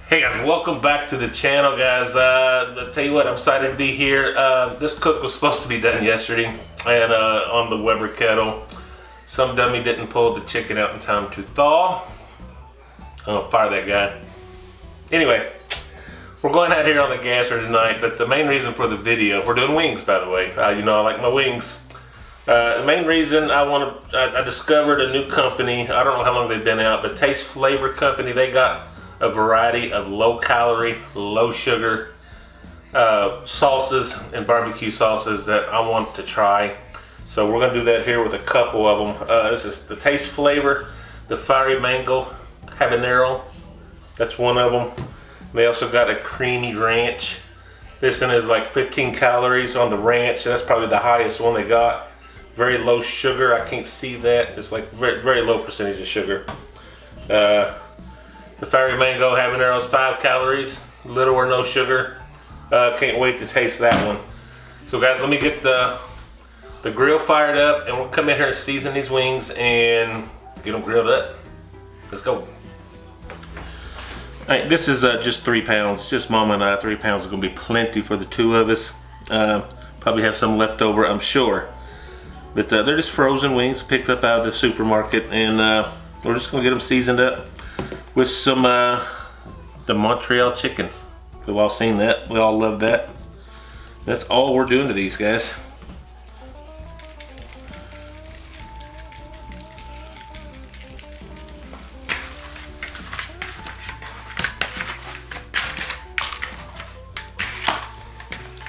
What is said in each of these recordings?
Hey guys, welcome back to the channel, guys. I'll tell you what, I'm excited to be here. This cook was supposed to be done yesterday, and on the Weber kettle, some dummy didn't pull the chicken out in time to thaw. I'm gonna fire that guy. Anyway, we're going out here on the gasser tonight, but the main reason for the video, we're doing wings, by the way. You know I like my wings. The main reason I discovered a new company. I don't know how long they've been out, but Taste Flavor Company. They got a variety of low calorie, low sugar sauces and barbecue sauces that I want to try. So we're gonna do that here with a couple of them. This is the Taste Flavor, the Fiery Mango Habanero. That's one of them. They also got a creamy ranch. This one is like 15 calories on the ranch. That's probably the highest one they got. Very low sugar. I can't see that. It's like very low percentage of sugar. The Fiery Mango Habanero is 5 calories, little or no sugar. Can't wait to taste that one. So guys, let me get the grill fired up, and we'll come in here and season these wings and get them grilled up. Let's go. All right, this is just 3 pounds. Just Mama and I, 3 pounds is gonna be plenty for the two of us. Probably have some left over, I'm sure. But they're just frozen wings picked up out of the supermarket, and we're just gonna get them seasoned up with some the Montreal chicken. We've all seen that. We all love that. That's all we're doing to these guys.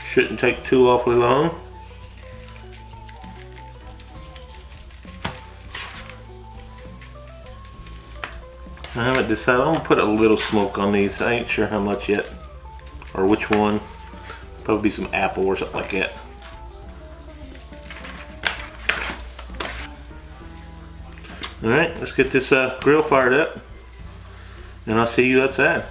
Shouldn't take too awfully long. I haven't decided. I'm gonna put a little smoke on these. I ain't sure how much yet, or which one. Probably some apple or something like that. All right, let's get this grill fired up, and I'll see you outside.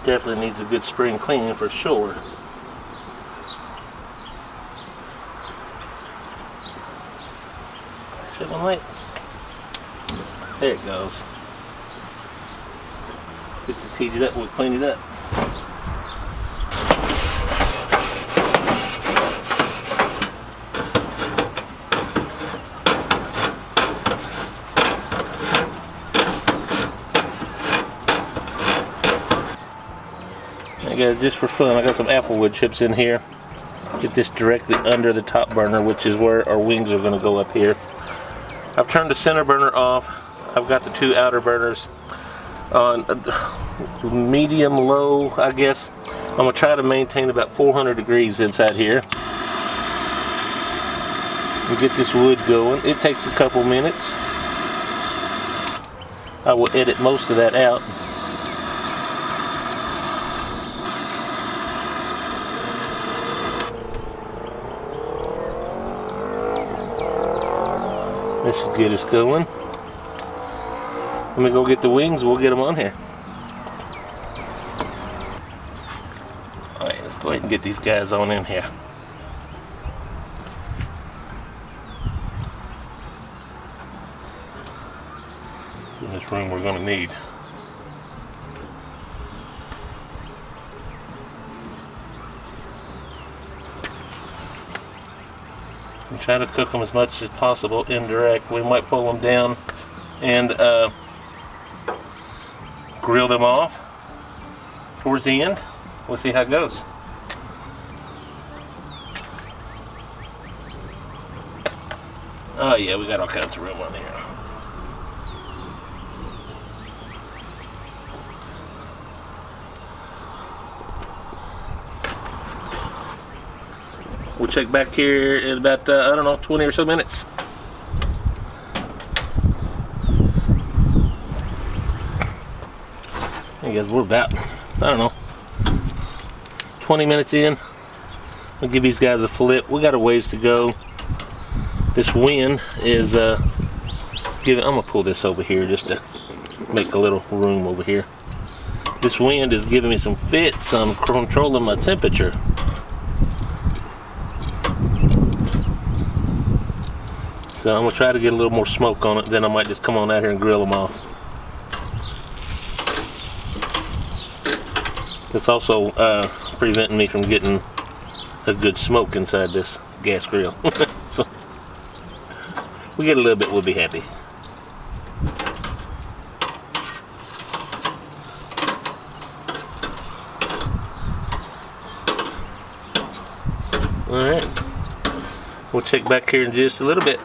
Definitely needs a good spring cleaning for sure. Check my light. There it goes. Get this heated up, we'll clean it up. Guys, just for fun, I got some applewood chips in here. Get this directly under the top burner, which is where our wings are going to go up here. I've turned the center burner off. I've got the 2 outer burners on medium low, I guess. I'm going to try to maintain about 400 degrees inside here and get this wood going. It takes a couple minutes. I will edit most of that out. This should get us going. Let me go get the wings, we'll get them on here. Alright, let's go ahead and get these guys on in here. It's in this room we're going to need. And try to cook them as much as possible indirect. We might pull them down and grill them off towards the end. We'll see how it goes. Oh yeah, we got all kinds of room on here. We'll check back here in about, I don't know, 20 or so minutes. Hey guys, we're about, I don't know, 20 minutes in. I'll give these guys a flip. We got a ways to go. This wind is giving, I'm gonna pull this over here just to make a little room over here. This wind is giving me some fits. I'm controlling my temperature. So I'm gonna try to get a little more smoke on it, then I might just come on out here and grill them off. It's also preventing me from getting a good smoke inside this gas grill. So we get a little bit, we'll be happy. Alright, we'll check back here in just a little bit.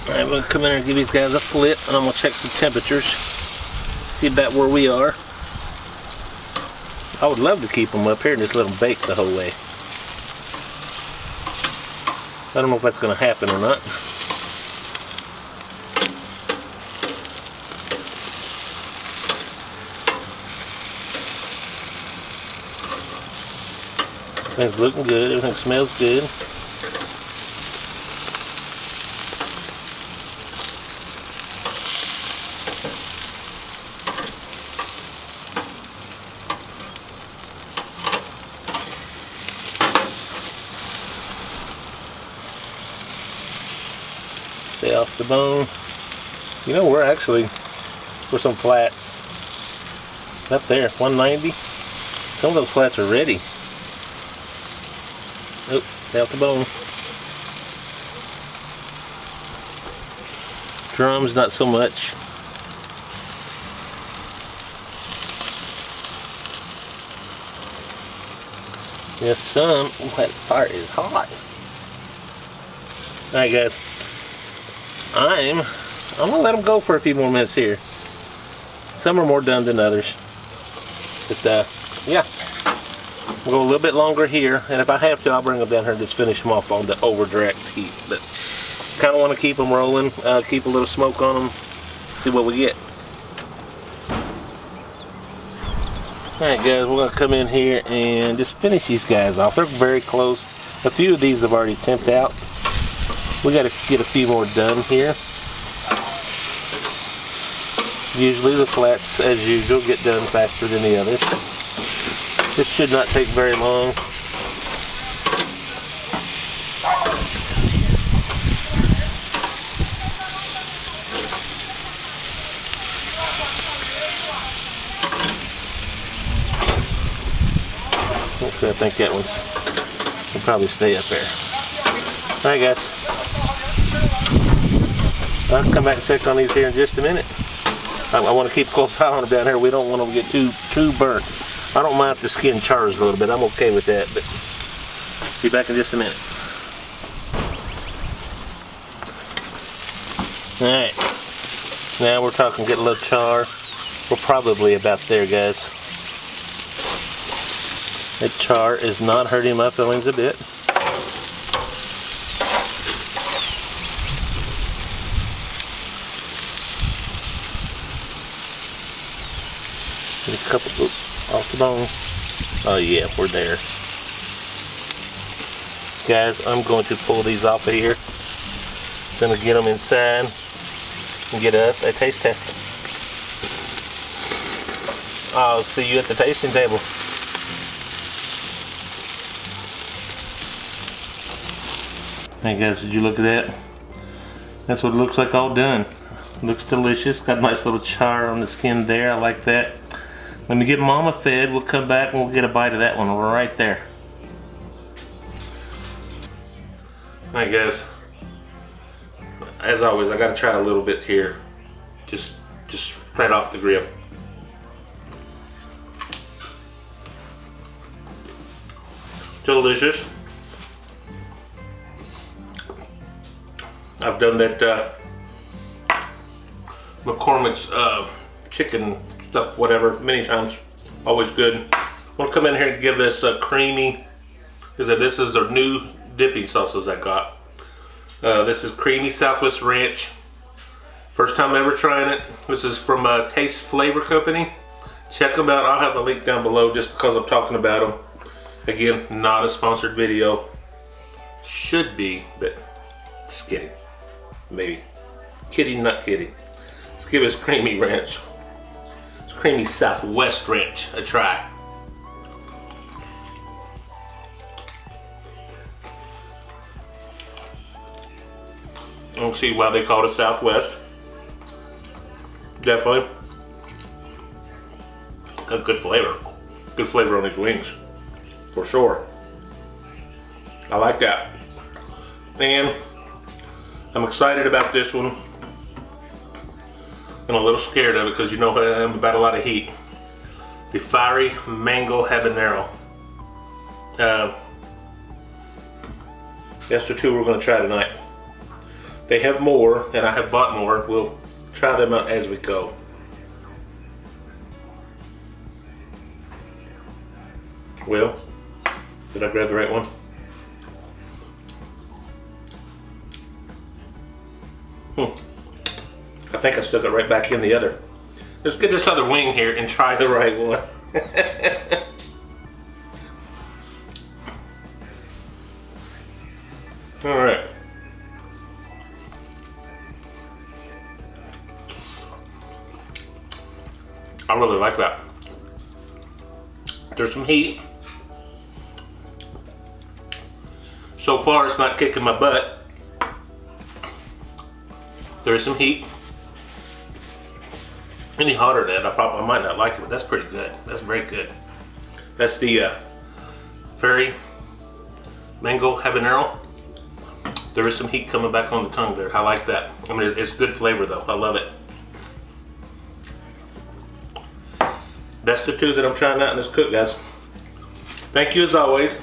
Alright, I'm going to come in here and give these guys a flip, and I'm going to check some temperatures, see about where we are. I would love to keep them up here and just let them bake the whole way. I don't know if that's going to happen or not. Everything's looking good, everything smells good. Stay off the bone. You know, we're actually, for some flat, up there, 190. Some of those flats are ready. Oh, stay off the bone. Drums, not so much. Yes, some. Ooh, that fire is hot. Alright, guys. I'm gonna let them go for a few more minutes here. Some are more done than others. But, yeah. We'll go a little bit longer here, and if I have to, I'll bring them down here and just finish them off on the over direct heat. But kind of want to keep them rolling, keep a little smoke on them, see what we get. Alright guys, we're going to come in here and just finish these guys off. They're very close. A few of these have already temped out. We got to get a few more done here. Usually the flats, as usual, get done faster than the others. This should not take very long. Okay, I think that one will probably stay up there. Alright guys. I'll come back and check on these here in just a minute. I want to keep a close eye on them down here. We don't want them to get too burnt. I don't mind if the skin chars a little bit. I'm okay with that, but be back in just a minute. Alright. Now we're talking get a little char. We're probably about there, guys. That char is not hurting my feelings a bit. A couple, oops, off the bone. Oh yeah, we're there. Guys, I'm going to pull these off of here. Gonna get them inside and get us a taste test. I'll see you at the tasting table. Hey guys, did you look at that? That's what it looks like all done. Looks delicious. Got a nice little char on the skin there. I like that. When we get Mama fed, we'll come back and we'll get a bite of that one right there. Alright guys, as always, I gotta try a little bit here. Just right off the grill. Delicious. I've done that McCormick's chicken stuff, whatever, many times. Always good. We'll come in here and give this a creamy, because this is their new dipping sauces I got. This is creamy Southwest Ranch. First time ever trying it. This is from Taste Flavor Company. Check them out. I'll have the link down below just because I'm talking about them. Again, not a sponsored video. Should be, but just kidding. Maybe. Kidding, not kidding. Let's give us creamy ranch. creamy Southwest ranch a try. I don't see why they call it Southwest. Definitely a good flavor. Good flavor on these wings, for sure. I like that. And I'm excited about this one. I'm a little scared of it because you know I am about a lot of heat. The fiery mango habanero. That's the two we're going to try tonight. They have more, and I have bought more. We'll try them out as we go. Well, did I grab the right one? I think I stuck it right back in the other. Let's get this other wing here and try the right one. All right. I really like that. There's some heat. So far it's not kicking my butt. There's some heat. Any hotter than that, I might not like it, but that's pretty good. That's very good. That's the fiery mango habanero. There is some heat coming back on the tongue there. I like that. I mean, it's good flavor though. I love it. That's the two that I'm trying out in this cook, guys. Thank you as always.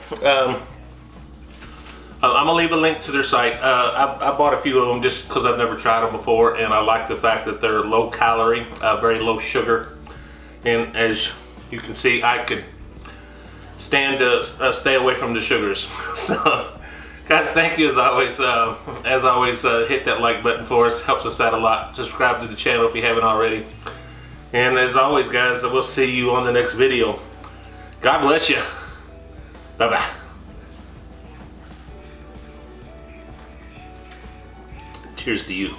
I'm gonna leave a link to their site. I bought a few of them just because I've never tried them before, and I like the fact that they're low calorie, very low sugar, and as you can see, I could stand to stay away from the sugars. So, guys, thank you as always. Hit that like button for us; helps us out a lot. Subscribe to the channel if you haven't already. And as always, guys, I will see you on the next video. God bless you. Bye-bye. Cheers to you.